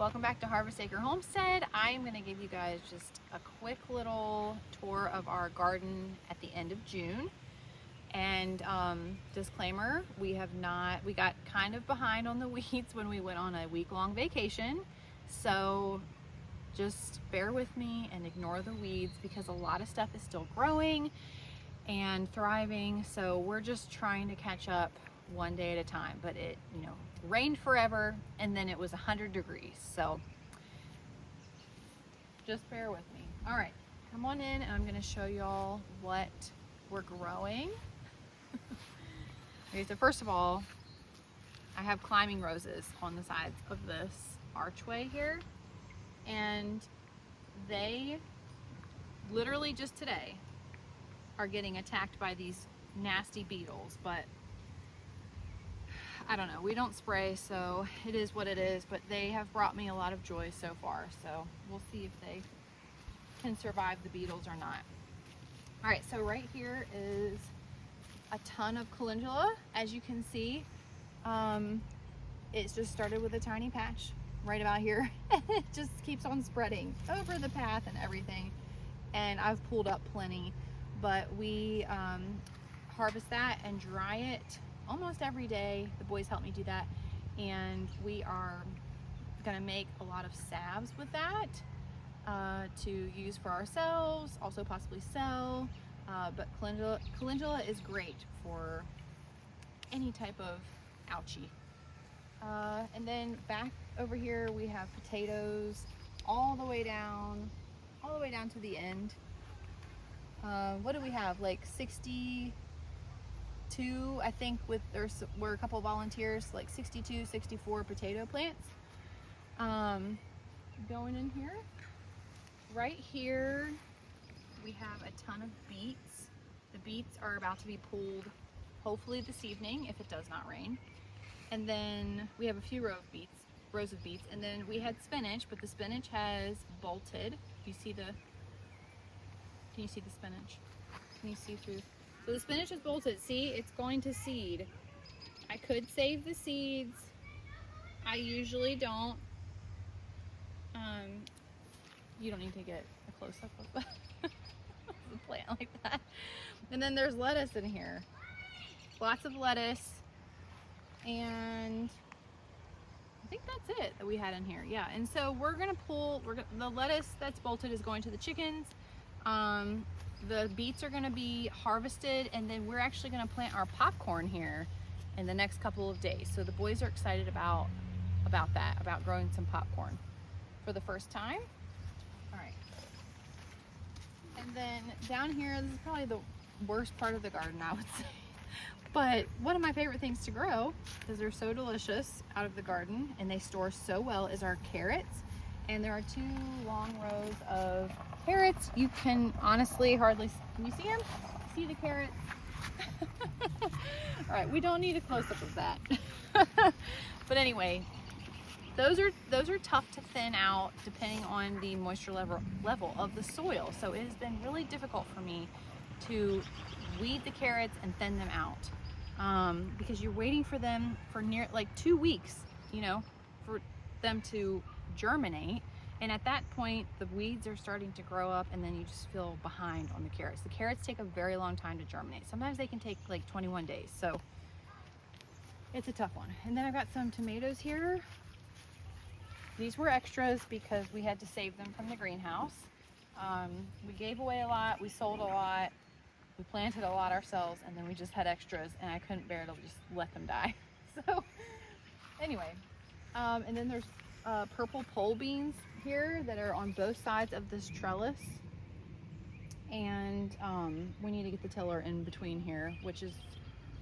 Welcome back to Harvest Acre Homestead. I'm going to give you guys just a quick little tour of our garden at the end of June. And disclaimer, we got kind of behind on the weeds when we went on a week-long vacation. So just bear with me and ignore the weeds because a lot of stuff is still growing and thriving. So we're just trying to catch up one day at a time, but it, rained forever and then it was 100 degrees. So just bear with me. All right, come on in and I'm going to show y'all what we're growing. Okay, so first of all, I have climbing roses on the sides of this archway here, and they literally just today are getting attacked by these nasty beetles, but I don't know, we don't spray, so it is what it is, but they have brought me a lot of joy so far, so we'll see if they can survive the beetles or not. All right, so right here is a ton of calendula. As you can see, it's just started with a tiny patch right about here, and it just keeps on spreading over the path and everything, and I've pulled up plenty, but we harvest that and dry it almost every day. The boys help me do that, and we are gonna make a lot of salves with that to use for ourselves, also possibly sell, but calendula is great for any type of ouchie. And then back over here we have potatoes all the way down to the end. What do we have, like 62, I think, we're a couple volunteers, like 62, 64 potato plants going in here. Right here we have a ton of beets. The beets are about to be pulled hopefully this evening if it does not rain. And then we have a few rows of beets, and then we had spinach, but the spinach has bolted. Can you see the spinach? Can you see through? So the spinach is bolted. See, it's going to seed. I could save the seeds. I usually don't. You don't need to get a close-up of the plant like that. And then there's lettuce in here. Lots of lettuce. And I think that's it that we had in here. Yeah, and so we're gonna the lettuce that's bolted is going to the chickens. The beets are gonna be harvested, and then we're actually gonna plant our popcorn here in the next couple of days. So the boys are excited about that, about growing some popcorn for the first time. All right. And then down here, this is probably the worst part of the garden, I would say. But one of my favorite things to grow, because they're so delicious out of the garden and they store so well, is our carrots. And there are two long rows of carrots. You can honestly hardly, can you see them? See the carrots? All right, we don't need a close-up of that. But anyway, those are tough to thin out depending on the moisture level of the soil. So it has been really difficult for me to weed the carrots and thin them out, because you're waiting for them for near like 2 weeks, for them to germinate, and at that point the weeds are starting to grow up, and then you just feel behind on the carrots. The carrots take a very long time to germinate. Sometimes they can take like 21 days, so it's a tough one. And then I've got some tomatoes here. These were extras because we had to save them from the greenhouse. We gave away a lot, we sold a lot, we planted a lot ourselves, and then we just had extras, and I couldn't bear to just let them die. So anyway, and then there's purple pole beans here that are on both sides of this trellis, and we need to get the tiller in between here, which is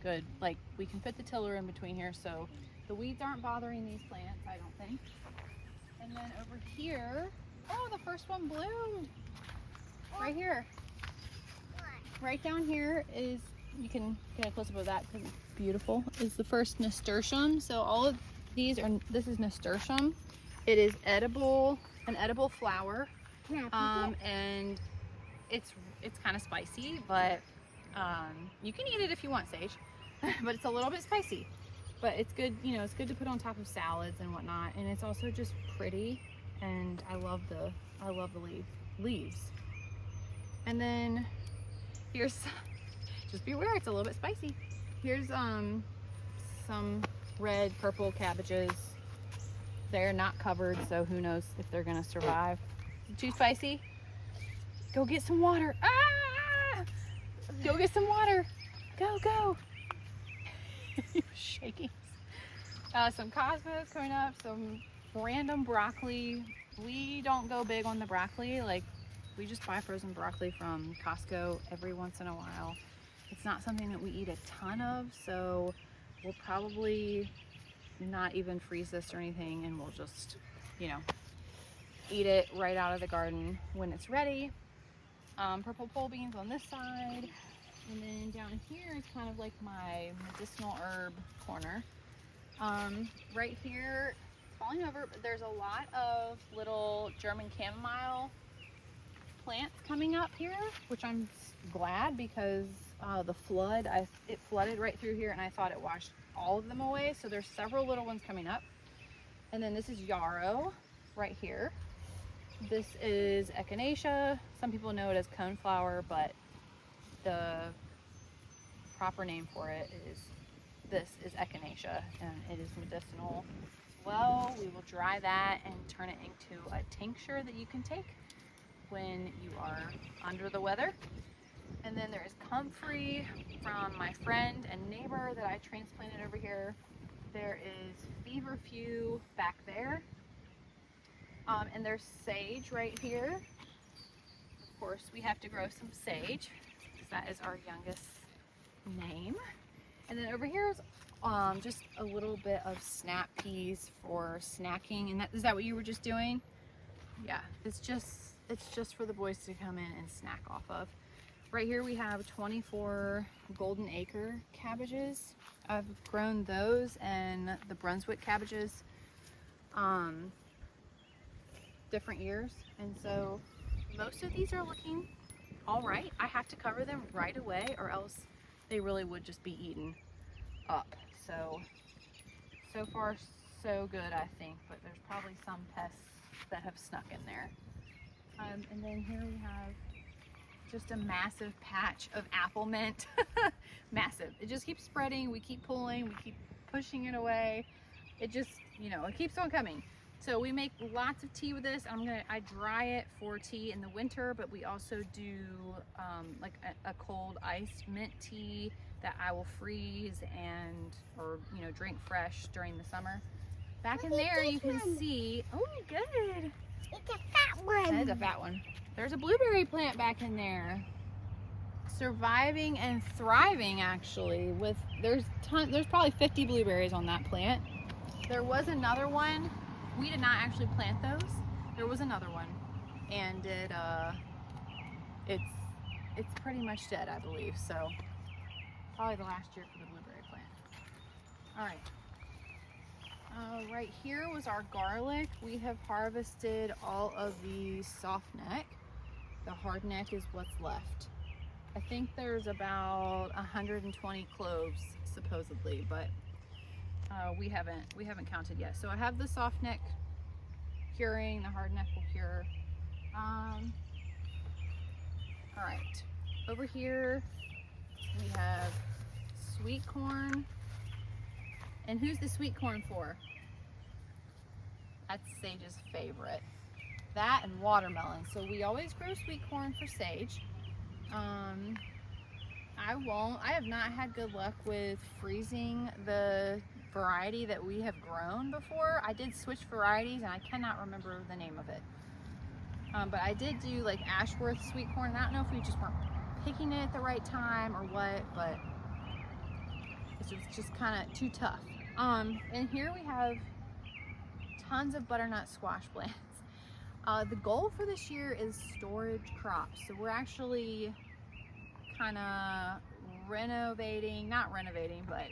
good. Like, we can fit the tiller in between here, so the weeds aren't bothering these plants, I don't think. And then over here, oh, the first one bloomed right here. Right down here is, you can get a close-up of that because it's beautiful, is the first nasturtium. So all of these are, this is nasturtium. It is edible, an edible flower, and it's kind of spicy, but you can eat it if you want, Sage, but it's a little bit spicy. But it's good, you know, it's good to put on top of salads and whatnot. And it's also just pretty. And I love the leaves. And then here's, just be aware, it's a little bit spicy. Here's some red, purple cabbages. They're not covered, so who knows if they're gonna survive. Too spicy? Go get some water. Ah! Go get some water. Go, go. You're shaking. Some cosmos coming up, some random broccoli. We don't go big on the broccoli. Like, we just buy frozen broccoli from Costco every once in a while. It's not something that we eat a ton of, so we'll probably not even freeze this or anything, and we'll just, you know, eat it right out of the garden when it's ready. Purple pole beans on this side, and then down here is kind of like my medicinal herb corner. Right here, falling over, but there's a lot of little German chamomile plants coming up here, which I'm glad, because the flood, it flooded right through here, and I thought it washed all of them away. So there's several little ones coming up. And then this is yarrow right here. This is echinacea. Some people know it as coneflower, but the proper name for it is, this is echinacea, and it is medicinal as well. We will dry that and turn it into a tincture that you can take when you are under the weather. And then there is comfrey from my friend and neighbor that I transplanted over here. There is feverfew back there. And there's sage right here. Of course, we have to grow some sage, because that is our youngest name. And then over here is just a little bit of snap peas for snacking. And is that what you were just doing? Yeah, it's just for the boys to come in and snack off of. Right here we have 24 golden acre cabbages. I've grown those and the Brunswick cabbages different years, and so most of these are looking all right. I have to cover them right away, or else they really would just be eaten up. So far so good, I think, but there's probably some pests that have snuck in there. And then here we have just a massive patch of apple mint. Massive. It just keeps spreading. We keep pulling, we keep pushing it away. It just, you know, it keeps on coming. So we make lots of tea with this. I dry it for tea in the winter, but we also do like a cold iced mint tea that I will freeze or you know, drink fresh during the summer. Back in there you can see, oh good. It's a fat one. That is a fat one. There's a blueberry plant back in there. Surviving and thriving, actually. There's probably 50 blueberries on that plant. There was another one. We did not actually plant those. There was another one, and it's pretty much dead, I believe. So probably the last year for the blueberry plant. All right. Right here was our garlic. We have harvested all of the soft neck. The hard neck is what's left. I think there's about 120 cloves supposedly, but we haven't counted yet. So I have the soft neck curing, the hard neck will cure. All right, over here we have sweet corn. And who's the sweet corn for? That's Sage's favorite. That and watermelon. So we always grow sweet corn for Sage. I have not had good luck with freezing the variety that we have grown before. I did switch varieties and I cannot remember the name of it. But I did do like Ashworth sweet corn. I don't know if we just weren't picking it at the right time or what, but it was just kind of too tough. And here we have tons of butternut squash plants. The goal for this year is storage crops. So we're actually kind of not renovating, but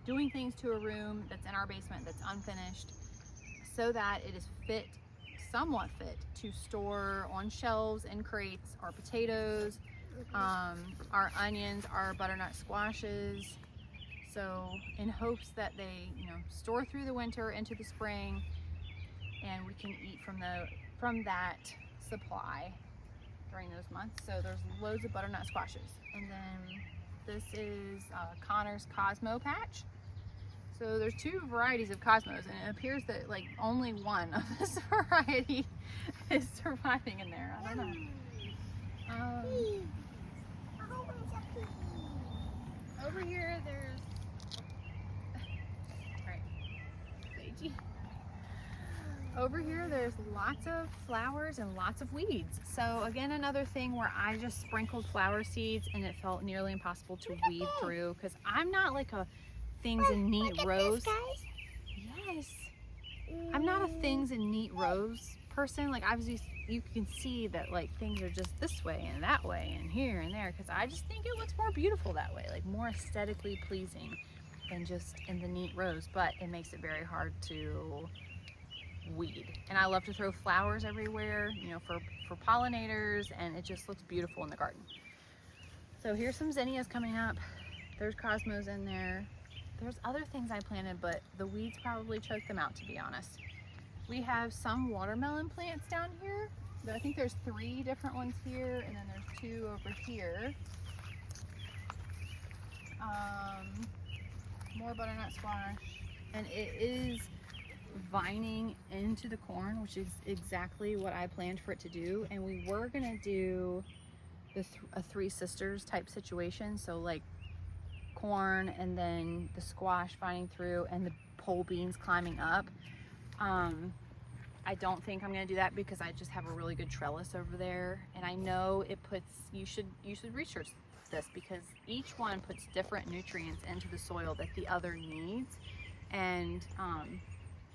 doing things to a room that's in our basement that's unfinished so that it is somewhat fit to store on shelves in crates our potatoes, our onions, our butternut squashes. So in hopes that they, store through the winter into the spring, and we can eat from that supply during those months. So there's loads of butternut squashes. And then this is Connor's Cosmo patch. So there's 2 varieties of cosmos, and it appears that like only one of this variety is surviving in there. I don't know. Over here there's Over here there's lots of flowers and lots of weeds. So again, another thing where I just sprinkled flower seeds and it felt nearly impossible to weed through, because I'm not like a things in neat rows. Yes. I'm not a things in neat rows person. Like obviously you can see that like things are just this way and that way and here and there, because I just think it looks more beautiful that way, like more aesthetically pleasing than just in the neat rows. But it makes it very hard to weed. And I love to throw flowers everywhere, for pollinators, and it just looks beautiful in the garden. So here's some zinnias coming up. There's cosmos in there. There's other things I planted, but the weeds probably choked them out, to be honest. We have some watermelon plants down here. I think there's 3 different ones here, and then there's 2 over here. More butternut squash, and it is vining into the corn, which is exactly what I planned for it to do. And we were gonna do a 3 sisters type situation, so like corn and then the squash vining through and the pole beans climbing up. I don't think I'm gonna do that because I just have a really good trellis over there, and I know it puts, you should research this, because each one puts different nutrients into the soil that the other needs. And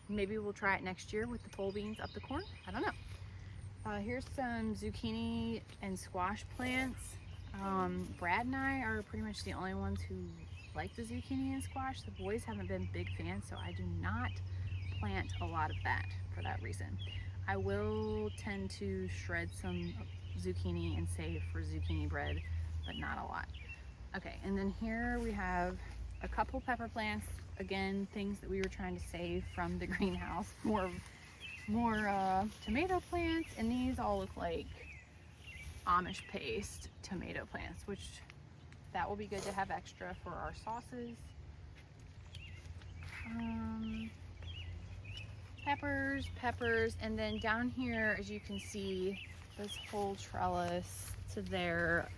maybe we'll try it next year with the pole beans up the corn. I don't know. Here's some zucchini and squash plants. Brad and I are pretty much the only ones who like the zucchini and squash. The boys haven't been big fans, so I do not plant a lot of that for that reason. I will tend to shred some zucchini and save for zucchini bread, but not a lot. Okay, and then here we have a couple pepper plants. Again, things that we were trying to save from the greenhouse. More tomato plants, and these all look like Amish paste tomato plants, which that will be good to have extra for our sauces. Peppers, and then down here, as you can see, this whole trellis to there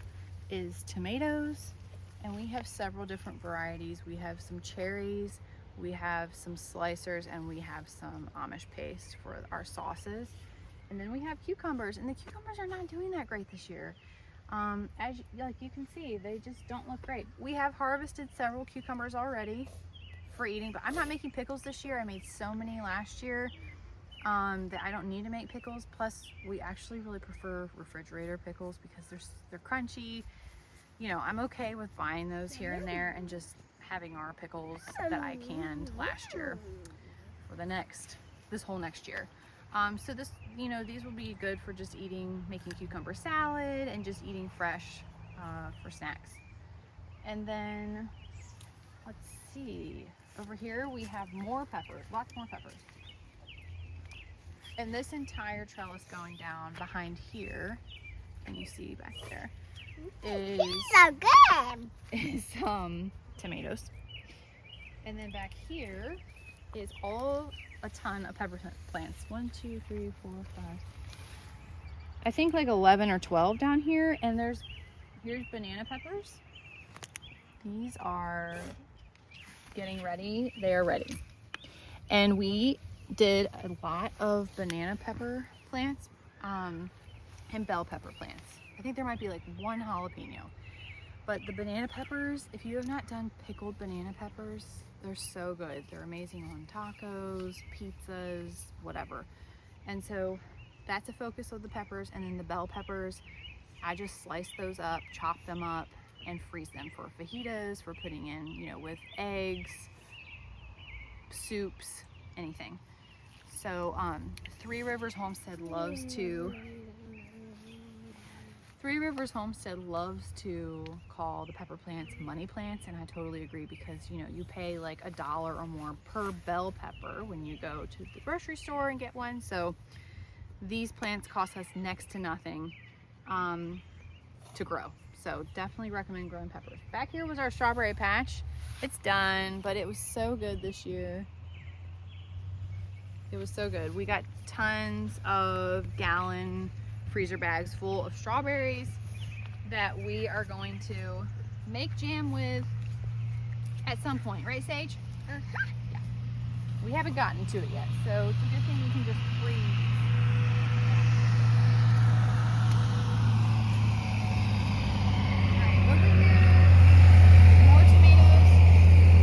is tomatoes. And we have several different varieties. We have some cherries, we have some slicers, and we have some Amish paste for our sauces. And then we have cucumbers, and the cucumbers are not doing that great this year. As you can see, they just don't look great. We have harvested several cucumbers already for eating, but I'm not making pickles this year. I made so many last year that I don't need to make pickles. Plus, we actually really prefer refrigerator pickles because they're crunchy. I'm okay with buying those here and there and just having our pickles that I canned last year for this whole next year. So this, these will be good for just making cucumber salad and just eating fresh for snacks. And then let's see, over here we have more peppers, lots more peppers. And this entire trellis going down behind here, and you see back there, is so good. Is tomatoes. And then back here is a ton of pepper plants. 1, 2, 3, 4, 5. I think like 11 or 12 down here. And here's banana peppers. These are getting ready. They are ready. And we did a lot of banana pepper plants and bell pepper plants. I think there might be like 1 jalapeno. But the banana peppers, if you have not done pickled banana peppers, they're so good. They're amazing on tacos, pizzas, whatever. And so that's a focus of the peppers. And then the bell peppers, I just slice those up, chop them up, and freeze them for fajitas, for putting in, with eggs, soups, anything. So 3 Rivers Homestead loves to Three Rivers Homestead loves to call the pepper plants money plants, and I totally agree, because you know, you pay like $1 or more per bell pepper when you go to the grocery store and get one. So these plants cost us next to nothing to grow. So definitely recommend growing peppers. Back here was our strawberry patch. It's done, but it was so good this year. It was so good. We got tons of gallon freezer bags full of strawberries that we are going to make jam with at some point, right, Sage? Yeah. We haven't gotten to it yet, so it's a good thing we can just freeze.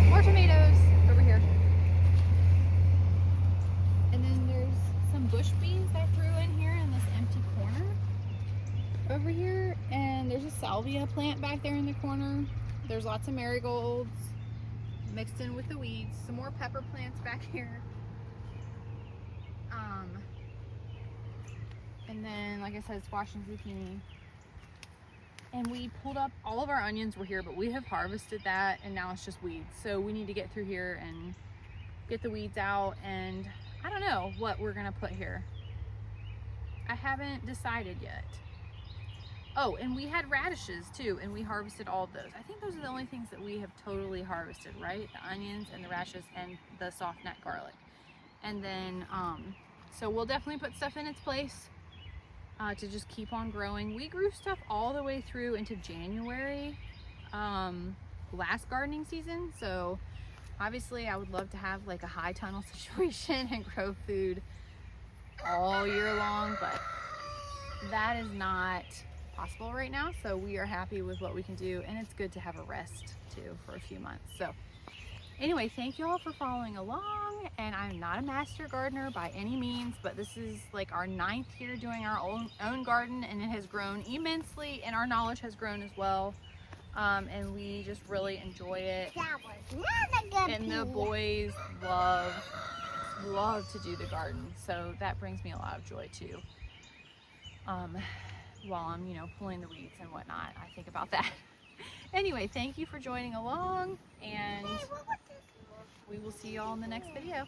More tomatoes over here. And then there's some bush beans I threw in here in this empty corner over here. And there's a salvia plant back there in the corner. There's lots of marigolds mixed in with the weeds. Some more pepper plants back here. And then, like I said, squash and zucchini. And we pulled up, all of our onions were here, but we have harvested that and now it's just weeds. So we need to get through here and get the weeds out, and I don't know what we're gonna put here. I haven't decided yet. Oh, and we had radishes too, and we harvested all of those. I think those are the only things that we have totally harvested, right? The onions and the radishes and the soft neck garlic. And then, so we'll definitely put stuff in its place. To just keep on growing. We grew stuff all the way through into January, last gardening season. So obviously I would love to have like a high tunnel situation and grow food all year long, but that is not possible right now. So we are happy with what we can do, and it's good to have a rest too for a few months. So anyway, thank you all for following along, and I'm not a master gardener by any means, but this is like our 9th year doing our own garden, and it has grown immensely, and our knowledge has grown as well, and we just really enjoy it. That was not a good And the boys love to do the garden, so that brings me a lot of joy too. While I'm, you know, pulling the weeds and whatnot, I think about that. Anyway, thank you for joining along, and we will see you all in the next video.